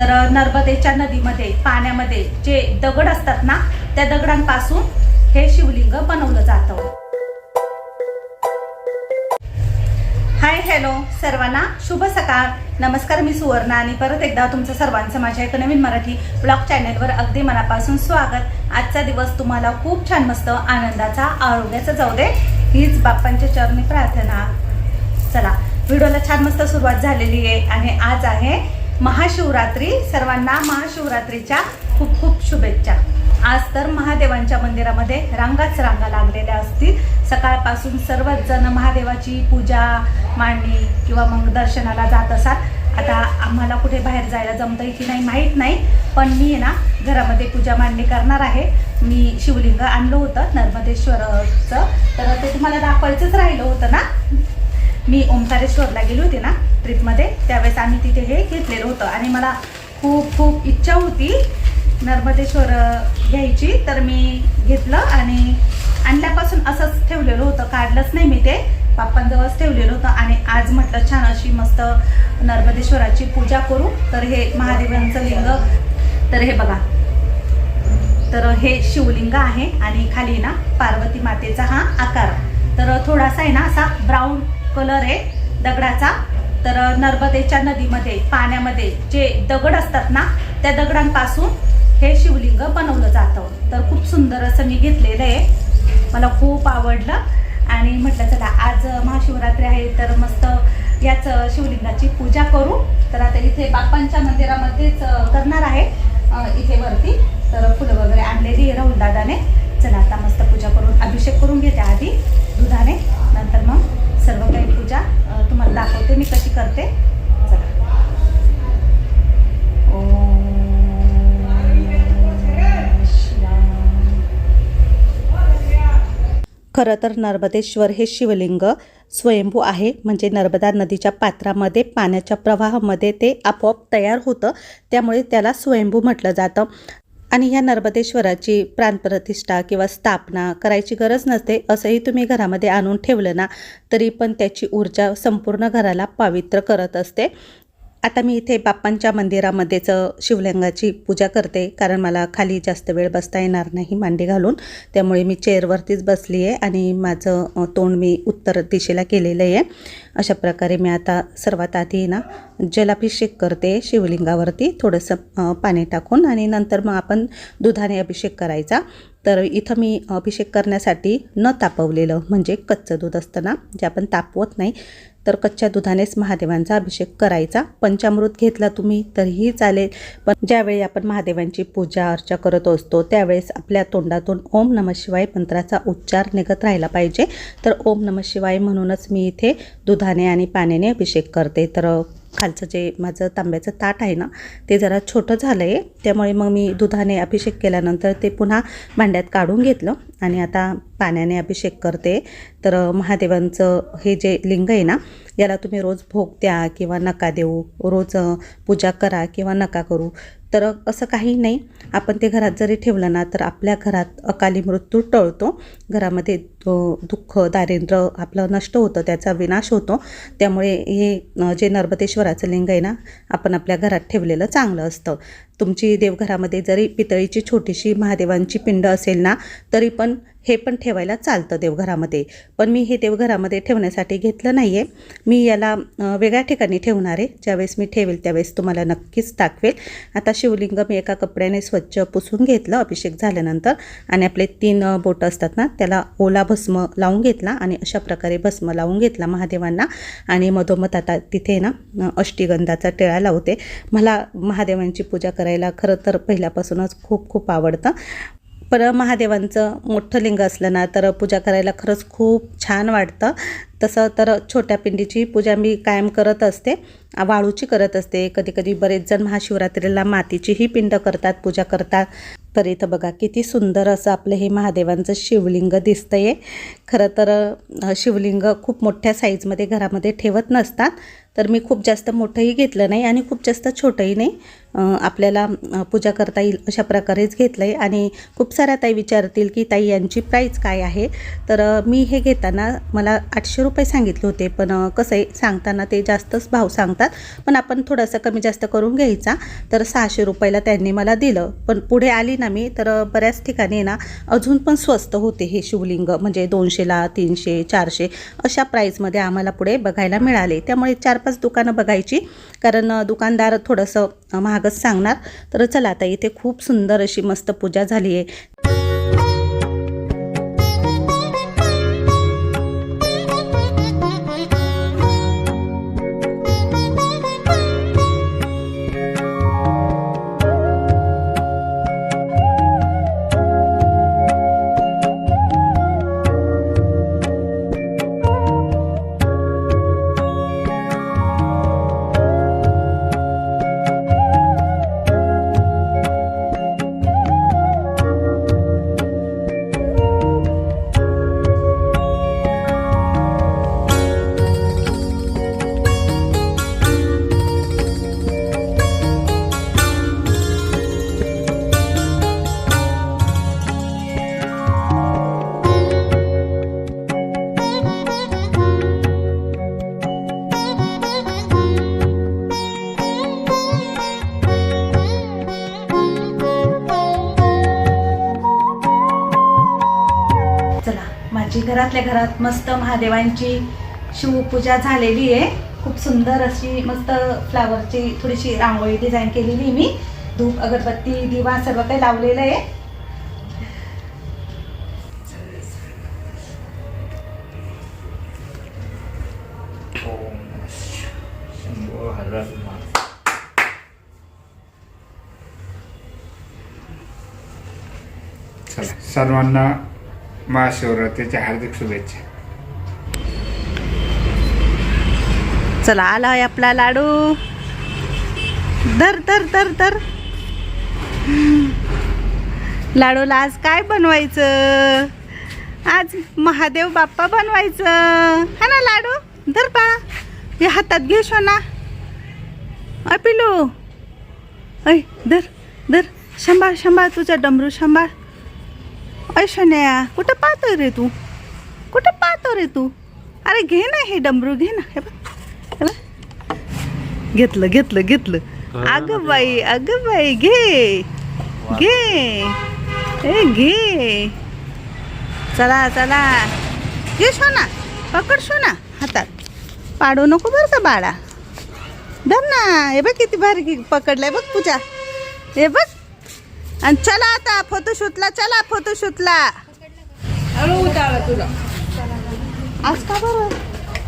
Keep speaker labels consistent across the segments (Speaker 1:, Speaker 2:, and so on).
Speaker 1: तर नर्मदेच्या नदीमध्ये पाण्यामध्ये जे दगड असतात ना, त्या दगडांपासून हे शिवलिंग बनवलं जातं। हाय हॅलो सर्वांना, शुभ सकाळ, नमस्कार। मी सुवर्णा आणि परत एकदा तुमचं सर्वांचं माझ्या एका नवीन मराठी ब्लॉग चॅनलवर अगदी मनापासून स्वागत। आजचा दिवस तुम्हाला खूप छान मस्त आनंदाचा आरोग्याचा जाऊ दे, हीच बाप्पांच्या चरणी प्रार्थना। चला, व्हिडिओला छान मस्त सुरुवात झालेली आहे आणि आज आहे महाशिवरात्री। सर्वांना महाशिवरात्रीच्या खूप खूप शुभेच्छा। आज तर महादेवांच्या मंदिरामध्ये रांगाच रांगा लागलेल्या असतील। सकाळपासून सर्वच जण महादेवाची पूजा मांडणी किंवा मग दर्शनाला जात असतात। आता आम्हाला कुठे बाहेर जायला जमतंय की नाही माहीत नाही, पण मी ना घरामध्ये पूजा मांडणी करणार आहे। मी शिवलिंग आणलं होतं नर्मदेश्वरचं, तर ते तुम्हाला दाखवायचंच राहिलं होतं ना। मी ओंकारेश्वरला गेली होती ना ट्रिपमध्ये, त्यावेळेस आम्ही तिथे हे घेतलेलं होतं आणि मला खूप खूप इच्छा होती नर्मदेश्वर घ्यायची, तर मी घेतलं आणि आणल्यापासून असंच ठेवलेलं होतं, काढलंच नाही मी, ते बाप्पांजवळच ठेवलेलं होतं। आणि आज म्हटलं छान अशी मस्त नर्मदेश्वराची पूजा करू। तर हे महादेवांचं लिंग, तर हे बघा, तर हे शिवलिंग आहे आणि खाली ना पार्वती मातेचा हा आकार, तर थोडासा आहे ना असा ब्राऊन कलर आहे दगडाचा। तर नर्मदेच्या नदीमध्ये पाण्यामध्ये जे दगड असतात ना, त्या दगडांपासून हे शिवलिंग बनवलं जातं। तर खूप सुंदर असं मी घेतलेलं आहे, मला खूप आवडलं आणि म्हटलं चला आज महाशिवरात्री आहे तर मस्त याच शिवलिंगाची पूजा करू। तर आता इथे बाप्पांच्या मंदिरामध्येच करणार आहे, इथे वरती तर फुलं वगैरे आणलेली राहुल दादाने। चला आता मस्त पूजा करून अभिषेक करून घेते आधी दुधाने, नंतर मग सर्व काही पूजा तुम्हाला दाखवते मी कशी करते। चला, खरं तर नर्मदेश्वर हे शिवलिंग स्वयंभू आहे, म्हणजे नर्मदा नदीच्या पात्रामध्ये पाण्याच्या प्रवाहामध्ये ते आपोआप तयार होतं, त्यामुळे त्याला स्वयंभू म्हटलं जातं। आणि ह्या नर्मदेश्वराची प्राणप्रतिष्ठा किंवा स्थापना करायची गरज नसते। असंही तुम्ही घरामध्ये आणून ठेवलं ना तरी पण त्याची ऊर्जा संपूर्ण घराला पवित्र करत असते। आता मी इथे बाप्पांच्या मंदिरामध्येच शिवलिंगाची पूजा करते, कारण मला खाली जास्त वेळ बसता येणार नाही मांडी घालून, त्यामुळे मी चेअरवरतीच बसली आहे आणि माझं तोंड मी उत्तर दिशेला केलेलं आहे। अशा प्रकारे मी आता सर्वात आधी ना जलाभिषेक करते शिवलिंगावरती थोडंसं पाणी टाकून, आणि नंतर मग आपण दुधाने अभिषेक करायचा। तर इथं मी अभिषेक करण्यासाठी न तापवलेलं, म्हणजे कच्चं दूध असतं ना, जे आपण तापवत नाही, तर कच्च्या दुधानेच महादेवांचा अभिषेक करायचा। पंचामृत घेतला तुम्ही तरीही चालेल, पण ज्यावेळी आपण महादेवांची पूजा अर्चा करत असतो त्यावेळेस आपल्या तोंडातून ओम नमः शिवाय मंत्राचा उच्चार निघत राहिला पाहिजे। तर ओम नमः शिवाय म्हणूनच मी इथे दुधाने आणि पाण्याने अभिषेक करते। तर खालचं जे माझं तांब्याचं ताट आहे ना ते जरा छोटं झालं आहे, त्यामुळे मग मी दुधाने अभिषेक केल्यानंतर ते पुन्हा भांड्यात काढून घेतलं आणि आता पाण्याने अभिषेक करते। तर महादेवांचं हे जे लिंग आहे ना, याला तुम्ही रोज भोग द्या किंवा नका देऊ, रोज पूजा करा किंवा नका करू, तर असं काही नाही। आपण ते घरात जरी ठेवलं ना तर आपल्या घरात अकाली मृत्यू टळतो, घरामध्ये दुःख दारिद्र्य आपलं नष्ट होतं, त्याचा विनाश होतो। त्यामुळे हे जे नर्मदेश्वराचं लिंग आहे ना, आपण आपल्या घरात ठेवलेलं चांगलं असतं। तुमची देवघरामध्ये जरी पितळीची छोटीशी महादेवांची पिंड असेल ना तरी पण हे पण ठेवायला चालतं देवघरामध्ये, पण मी हे देवघरामध्ये ठेवण्यासाठी घेतलं नाही आहे, मी याला वेगळ्या ठिकाणी ठेवणार आहे। ज्यावेळेस मी ठेवेल त्यावेळेस तुम्हाला नक्कीच दाखवेल। आता शिवलिंग मी एका कपड्याने स्वच्छ पुसून घेतलं अभिषेक झाल्यानंतर, आणि आपले 3 बोटं असतात ना त्याला ओला भस्म लावून घेतला आणि अशा प्रकारे भस्म लावून घेतला महादेवांना। आणि मधोमध आता तिथे ना अष्टगंधाचा टिळा लावते। मला महादेवांची पूजा करायला खरं तर पहिल्यापासूनच खूप खूप आवडतं, पण महादेवांचं मोठं लिंग असलं ना तर पूजा करायला खरंच खूप छान वाटतं। तसं तर छोट्या पिंडीची पूजा मी कायम करत असते, वाळूची करत असते, कधी कधी बरेच जण महाशिवरात्रीला मातीचीही पिंड करतात, पूजा करतात। तर इथं बघा किती सुंदर असं आपलं हे महादेवांचं शिवलिंग दिसतंय। खरं तर शिवलिंग खूप मोठ्या साईजमध्ये घरामध्ये ठेवत नसतात, तर मी खूप जास्त मोठंही घेतलं नाही आणि खूप जास्त छोटंही नाही, आपल्याला पूजा करता येईल अशा प्रकारेच घेतलं आहे. आणि खूप साऱ्या ताई विचारतील की ताई यांची प्राईस काय आहे. तर मी हे घेताना मला 800 रुपये सांगितले होते, पण कसं आहे सांगताना ते जास्तच भाव सांगतात, पण आपण थोडंसं कमी जास्त करून घ्यायचा. तर 600 रुपयाला त्यांनी मला दिलं. पण पुढे आली ना मी तर बऱ्याच ठिकाणी ना अजून पण स्वस्त होते हे शिवलिंग, म्हणजे 200ला 300 400 अशा प्राईजमध्ये आम्हाला पुढे बघायला मिळाले. त्यामुळे 4-5 दुकानं बघायची, कारण दुकानदार थोडंसं महागच सांगणार. तर चला आता इथे खूप सुंदर अशी मस्त पूजा झाली आहे. माझी घरातल्या घरात मस्त महादेवांची शिवपूजा झालेली आहे. खूप सुंदर अशी मस्त फ्लावरची थोडीशी रांगोळी डिझाईन केलेली मी. धूप अगरबत्ती दिवा सर्व काही लावलेलं आहे.
Speaker 2: सर्वांना महाशिवरात्रीच्या हार्दिक शुभेच्छा.
Speaker 1: चला आलाय आपला लाडू. धर धर धर धर. लाडूला आज काय बनवायचं? आज महादेव बाप्पा बनवायचं हा ना लाडू. धर बाळा, हे हातात घे शोना. पिलू ऐ धर धर. सांभाळ सांभाळ तुझा डमरू सांभाळ. शोन्या कुठं पाहतोय रे तू? कुठं पाहतो रे तू? अरे घे ना हे डमरू, घे ना. हे बघ घेतलं घेतलं घेतलं. अगं बाई घे घे ए घे. चला चला घे शोना, पकड शोना हातात. पाडू नको बरं का बाळा. धर ना. हे बघ किती भारी पकडलंय बघ पूजा. हे बघ. आणि चला आता फोटोशूटला. चला फोटोशूटला. आज का बरं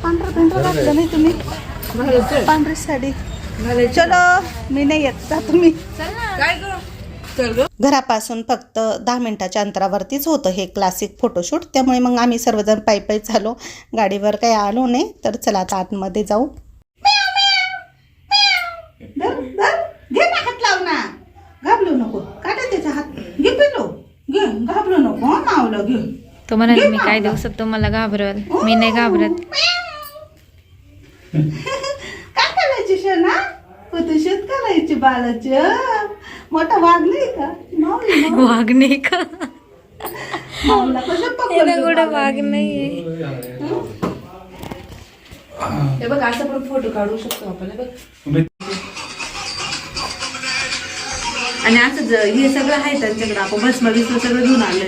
Speaker 1: पांढरा घातलं नाही तुम्ही? पांढरी साडी. चलो मी नाही येत जा तुम्ही. घरापासून फक्त 10 मिनिटाच्या अंतरावरतीच होतं हे क्लासिक फोटोशूट. त्यामुळे मग आम्ही सर्वजण पायी झालो, गाडीवर काही आलो नाही. तर चला आता आतमध्ये जाऊ. घे ना हात लाव ना. घाबरू नको. काढा त्याचा हात. घे पिलो घे. घाबरू नको मावलं घे.
Speaker 3: तो म्हणाले मी काय देऊ शकतो, मला घाबरल. मी नाही घाबरत.
Speaker 1: काय करायची शना? फोटोशूट करायची बाळाचं. मोठा वाघ नाही का?
Speaker 3: वाघ नाही का?
Speaker 1: माऊला कसं पकडलं?
Speaker 3: वाघ नाहीये.
Speaker 4: हे बघ असं पण फोटो काढू शकतो आपण. बघ आणि असं हे सगळं आहे त्यांच्याकडे. आपण भस्म बिस्म सगळं घेऊन आलं.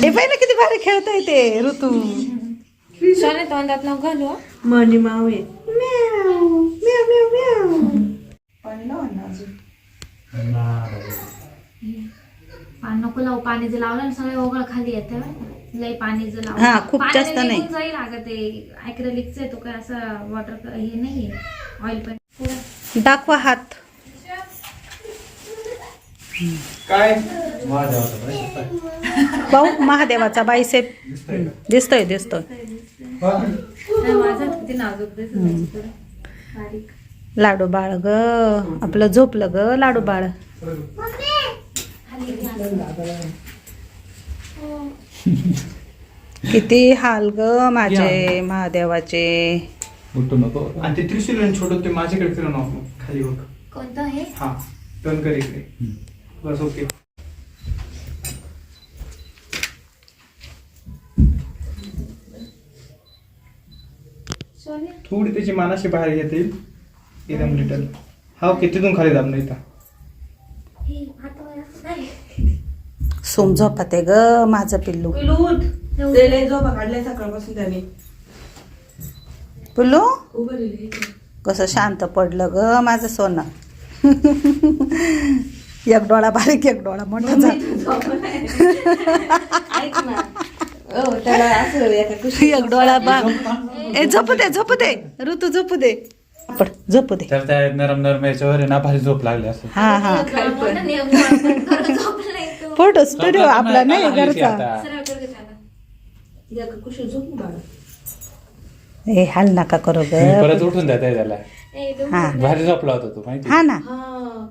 Speaker 1: हे पाहिजे किती भारी खेळताय ते ऋतू.
Speaker 3: सोने तोंडात नाव घालू.
Speaker 4: मणी माव आहे.
Speaker 3: पाणी नको लावू. पाणी जर लावलं ना सगळं ओघळ खाली येतं. लई पाणी जर लावलं
Speaker 1: हा खूप जास्त नाही
Speaker 3: जाईल. अगं ते ॲक्रेलिकचं आहे, तो काय असं वॉटर हे नाही ऑइल पण.
Speaker 1: दाखवा हात.
Speaker 2: काय
Speaker 1: भाऊ महादेवाचा बायसेप दिसतोय दिसतोय.
Speaker 3: माझं किती नाजूक दिसत. बारीक
Speaker 1: लाडू बाळ ग आपलं झोपलं ग लाडू बाळ. किती हाल ग माझे महादेवाचे.
Speaker 2: उठू नको. आणि ते त्रिशूल छोटं ते माझ्याकडे फिरवून खाली बघ.
Speaker 3: कोणतं हे?
Speaker 2: हा
Speaker 5: टर्न कर इकडे. बस ओके. थोडी त्याची मानाशी बाहेर येता येईल एकदम लिटल. हा ओके तिथून खाली दाबणं इथं.
Speaker 1: सोम झोपते ग माझं पिल्लू.
Speaker 4: झोपा काढलाय सकाळपासून त्याने.
Speaker 1: पिल्लू
Speaker 4: उभं राहिली.
Speaker 1: कसं शांत पडलं ग माझं सोनं. एक डोळा बारीक एक डोळा मोठा
Speaker 4: ऐक ना. त्याला असं एका कुशीत
Speaker 1: एक डोळा बा. ए झोपू दे ऋतू झोपू दे. पड झोपू दे.
Speaker 6: तर त्या नरम नरम याच्यावर आहे ना भारी झोप लागली असं.
Speaker 1: हा हा फोटो स्टुडिओ आपला नाही घरचा.
Speaker 4: एका कुशीत झोप ना बाळा.
Speaker 1: ए हाल नका करू ग.
Speaker 6: तुम्ही परत उठून द्या त्याला.
Speaker 1: हा
Speaker 6: भारी झोपला होता तू माहिती.
Speaker 1: हा ना.
Speaker 4: हा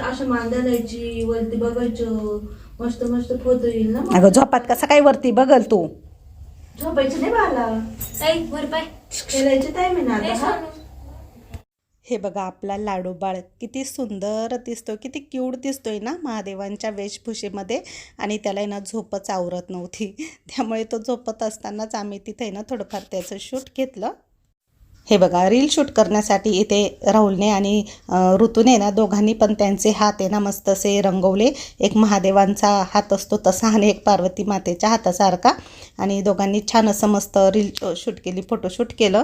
Speaker 4: असं मांदा द्यायची वरती बघायचं. मस्त मस्त फोटो येईल ना.
Speaker 1: अगं झोपात कसं काय वरती बघल तू.
Speaker 4: झोपायचं नाही बाळा. खेळायचं टाइम आहे ना आता. हा?
Speaker 1: हे बघा आपला लाडू बाळ किती सुंदर दिसतोय, किती क्यूट दिसतोय ना महादेवांच्या वेशभूषेमध्ये. आणि त्याला ना झोपच आवरत नव्हती, त्यामुळे तो झोपत असतानाच आम्ही तिथे ना थोडंफार त्याचं शूट घेतलं. हे बघा रील शूट करण्यासाठी इथे राहुलने आणि ऋतूने ना दोघांनी पण त्यांचे हात आहे ना मस्त असे रंगवले. एक महादेवांचा हात असतो तसा आणि एक पार्वती मातेच्या हातासारखा. आणि दोघांनी छान असं मस्त रील शूट केली, फोटोशूट केलं.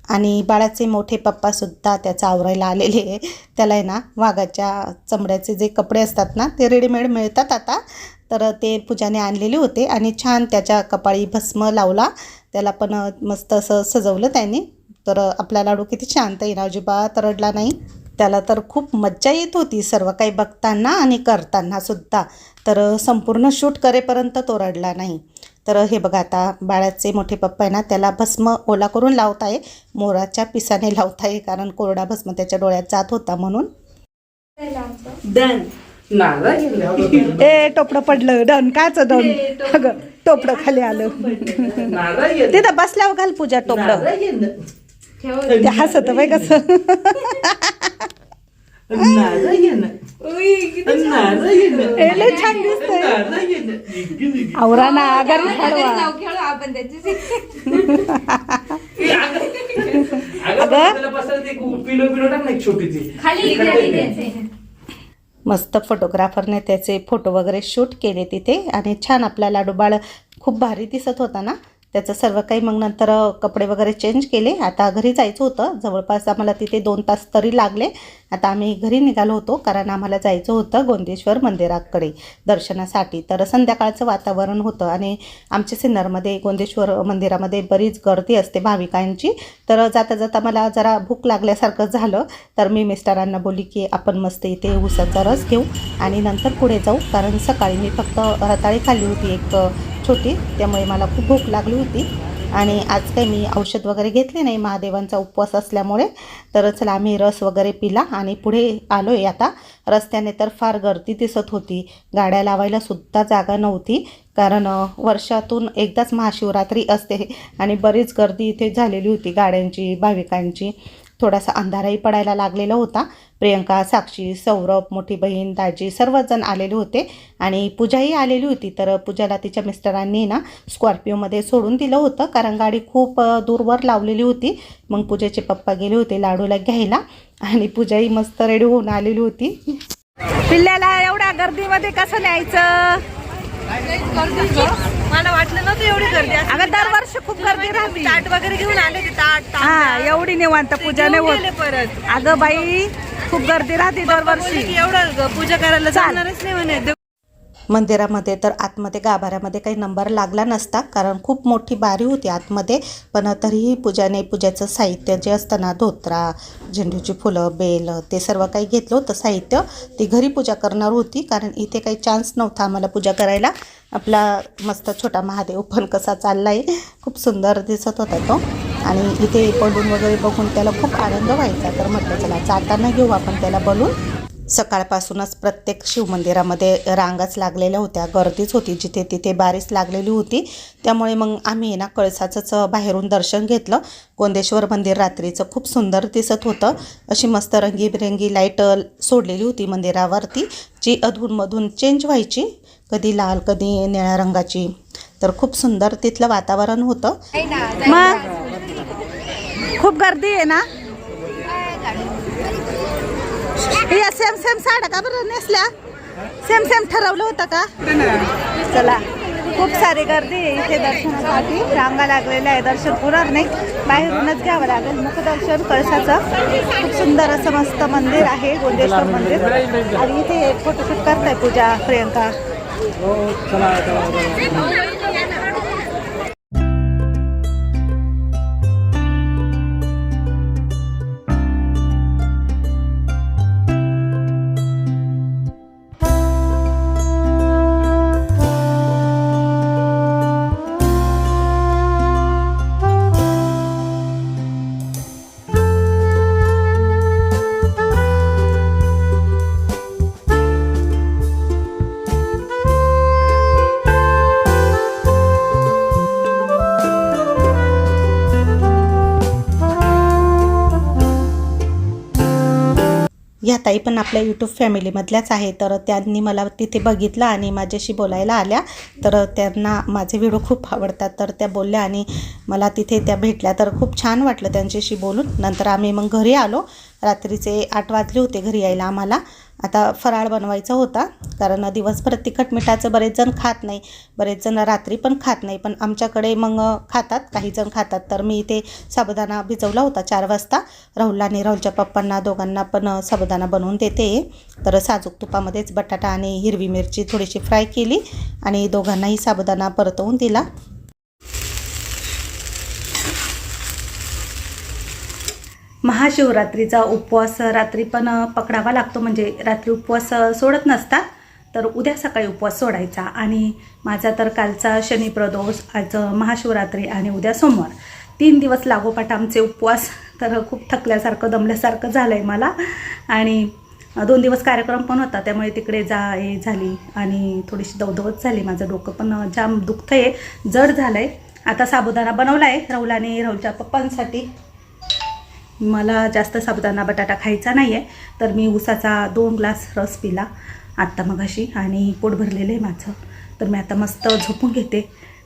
Speaker 1: आणि बाळाचे मोठे पप्पासुद्धा त्याचं आवरायला आलेले. त्याला आहे ना वाघाच्या चमड्याचे जे कपडे असतात ना ते रेडीमेड मिळतात आता, तर ते पूजाने आणलेले होते. आणि छान त्याच्या कपाळी भस्म लावला. त्याला पण मस्त असं सजवलं त्याने. तर आपला लाडू किती शांत आहे ना, अजिबात रडला नाही. त्याला तर खूप मज्जा येत होती सर्व काही बघताना आणि करताना सुद्धा. तर संपूर्ण शूट करेपर्यंत तो रडला नाही. तर हे बघा आता बाळाचे मोठे पप्पा आहे ना त्याला भस्म ओला करून लावत आहे. मोराच्या पिसाने लावत आहे, कारण कोरडा भस्म त्याच्या डोळ्यात जात होता म्हणून.
Speaker 4: डन.
Speaker 1: ए टोपडं पडलं. डन कायचं डन. अगं टोपडं खाली आलं. तिथं बसल्यावर घाल पूजा टोपडं. ते हसत बाई कसं. लय छान दिसतंय. आवरा ना घरी हळवा. मस्त फोटोग्राफरने त्याचे फोटो वगैरे शूट केले तिथे. आणि छान आपला लाडू बाळ खूप भारी दिसत होता ना त्याचं सर्व काही. मग नंतर कपडे वगैरे चेंज केले. आता घरी जायचं होतं. जवळपास आम्हाला तिथे 2 तास तरी लागले. आता आम्ही घरी निघालो होतो, कारण आम्हाला जायचं होतं गोंदेश्वर मंदिराकडे दर्शनासाठी. तर संध्याकाळचं वातावरण होतं आणि आमच्या सिन्नरमध्ये गोंदेश्वर मंदिरामध्ये बरीच गर्दी असते भाविकांची. तर जाता जाता मला जरा भूक लागल्यासारखं झालं. तर मी मिस्टरांना बोलली की आपण मस्त इथे ऊसाचा रस घेऊ आणि नंतर पुढे जाऊ, कारण सकाळी मी फक्त रताळी खाल्ली होती एक छोटी, त्यामुळे मला खूप भूक लागली होती. आणि आज काही मी औषध वगैरे घेतले नाही महादेवांचा उपवास असल्यामुळे. तर चला आम्ही रस वगैरे पिला आणि पुढे आलो आहे. आता रस्त्याने तर फार गर्दी दिसत होती. गाड्या लावायला सुद्धा जागा नव्हती, कारण वर्षातून एकदाच महाशिवरात्री असते आणि बरीच गर्दी इथे झालेली होती गाड्यांची, भाविकांची. थोडासा अंधाराही पडायला लागलेला होता. प्रियंका, साक्षी, सौरभ, मोठी बहीण, दाजी सर्वजण आलेले होते आणि पूजाही आलेली होती. तर पूजाला तिच्या मिस्टरांनी ना स्कॉर्पिओमध्ये सोडून दिलं होतं, कारण गाडी खूप दूरवर लावलेली होती. मग पूजाचे पप्पा गेले होते लाडूला घ्यायला आणि पूजाही मस्त रेडी होऊन आलेली होती. पिल्ल्याला एवढ्या गर्दीमध्ये कसं न्यायचं.
Speaker 4: मला वाटलं नव्हतं एवढी गर्दी.
Speaker 1: अगं दरवर्षी खूप गर्दी राहते.
Speaker 4: ताट वगैरे घेऊन आले ते ताट.
Speaker 1: हा एवढी निवांत पूजा नाही होत
Speaker 4: परत.
Speaker 1: अगं बाई खूप गर्दी राहते दरवर्षी.
Speaker 4: एवढं पूजा करायला जाणारच नाही म्हणे.
Speaker 1: मंदिरामध्ये तर आतमध्ये गाभाऱ्यामध्ये काही नंबर लागला नसता, कारण खूप मोठी बारी होती आतमध्ये. पण तरीही पूजाने पूजाचं साहित्य जे असतं ना, धोत्रा, झेंडूची फुलं, बेल, ते सर्व काही घेतलं होतं साहित्य. ती घरी पूजा करणार होती, कारण इथे काही चान्स नव्हता आम्हाला पूजा करायला. आपला मस्त छोटा महादेव पण कसा चालला आहे, खूप सुंदर दिसत होता तो. आणि इथे बलून वगैरे बघून त्याला खूप आनंद व्हायचा. तर म्हटलं चला जाताना घेऊ आपण त्याला बलून. सकाळपासूनच प्रत्येक शिवमंदिरामध्ये रांगाच लागलेल्या होत्या, गर्दीच होती, जिथे तिथे बारीच लागलेली होती. त्यामुळे मग आम्ही ना कळसाचंच बाहेरून दर्शन घेतलं. गोंदेश्वर मंदिर रात्रीचं खूप सुंदर दिसत होतं. अशी मस्त रंगीबिरंगी लाईट सोडलेली होती मंदिरावरती, जी अधूनमधून चेंज व्हायची, कधी लाल कधी निळ्या रंगाची. तर खूप सुंदर तिथलं वातावरण होतं.
Speaker 7: मग खूप गर्दी आहे ना. या सेम सेम साड्या का बरं नेसल्या? सेम सेम ठरवलं होतं का? चला, खूप सारी गर्दी आहे इथे दर्शनासाठी. रांगा लागलेल्या आहे, दर्शन होणार नाही, बाहेरूनच घ्यावं लागेल मुखदर्शन कळसाचं. खूप सुंदर असं मस्त मंदिर आहे गोंदेश्वर मंदिर. आणि इथे फोटोशूट करताय पूजा प्रियंका.
Speaker 1: या ताई पण आपल्या यूट्यूब फॅमिलीमधल्याच आहे. तर त्यांनी मला तिथे बघितलं आणि माझ्याशी बोलायला आल्या. तर त्यांना माझे व्हिडिओ खूप आवडतात. तर त्या बोलल्या आणि मला तिथे त्या भेटल्या. तर खूप छान वाटलं त्यांच्याशी बोलून. नंतर आम्ही मग घरी आलो. रात्रीचे 8 वाजले होते घरी यायला आम्हाला. आता फराळ बनवायचा होता, कारण दिवसभर तिखट मिठाचं बरेच जण खात नाही, बरेच जण रात्री पण खात नाही, पण आमच्याकडे मग खातात, काही जण खातात. तर मी इथे साबुदाणा भिजवला होता 4 वाजता. राहुलला आणि राहुलच्या पप्पांना दोघांना पण साबुदाणा बनवून देते. तर साजूक तुपामध्येच बटाटा आणि हिरवी मिरची थोडीशी फ्राय केली आणि दोघांनाही साबुदाणा परतवून दिला. महाशिवरात्रीचा उपवास रात्री पण पकडावा लागतो, म्हणजे रात्री उपवास सोडत नसतात, तर उद्या सकाळी उपवास सोडायचा. आणि माझा तर कालचा शनी प्रदोष, आज महाशिवरात्री आणि उद्या सोमवार, 3 दिवस लागोपाठ आमचे उपवास. तर खूप थकल्यासारखं दमल्यासारखं झालं आहे मला. आणि 2 दिवस कार्यक्रम पण होता, त्यामुळे तिकडे ये झाली आणि थोडीशी दवदवत झाली. माझं डोकं पण जाम दुखतं आहे, जड झालं आहे. आता साबुदाणा बनवला आहे राहुल आणि राहुलच्या पप्पांसाठी. मला जास्त साबुदाणा बटाटा खायचा नाही आहे, तर मी उसाचा 2 ग्लास रस पिला आत्ता मगाशी आणि पोट भरलेलं आहे माझं. तर मी आता मस्त झोपून घेते,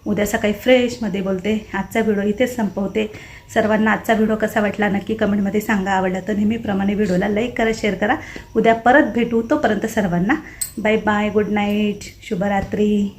Speaker 1: उद्या सकाळी फ्रेशमध्ये बोलते. आजचा व्हिडिओ इथेच संपवते. सर्वांना आजचा व्हिडिओ कसा वाटला नक्की कमेंटमध्ये सांगा. आवडला तर नेहमीप्रमाणे व्हिडिओला लाईक करा, शेअर करा. उद्या परत भेटू. तोपर्यंत सर्वांना बाय बाय, गुड नाईट, शुभरात्री.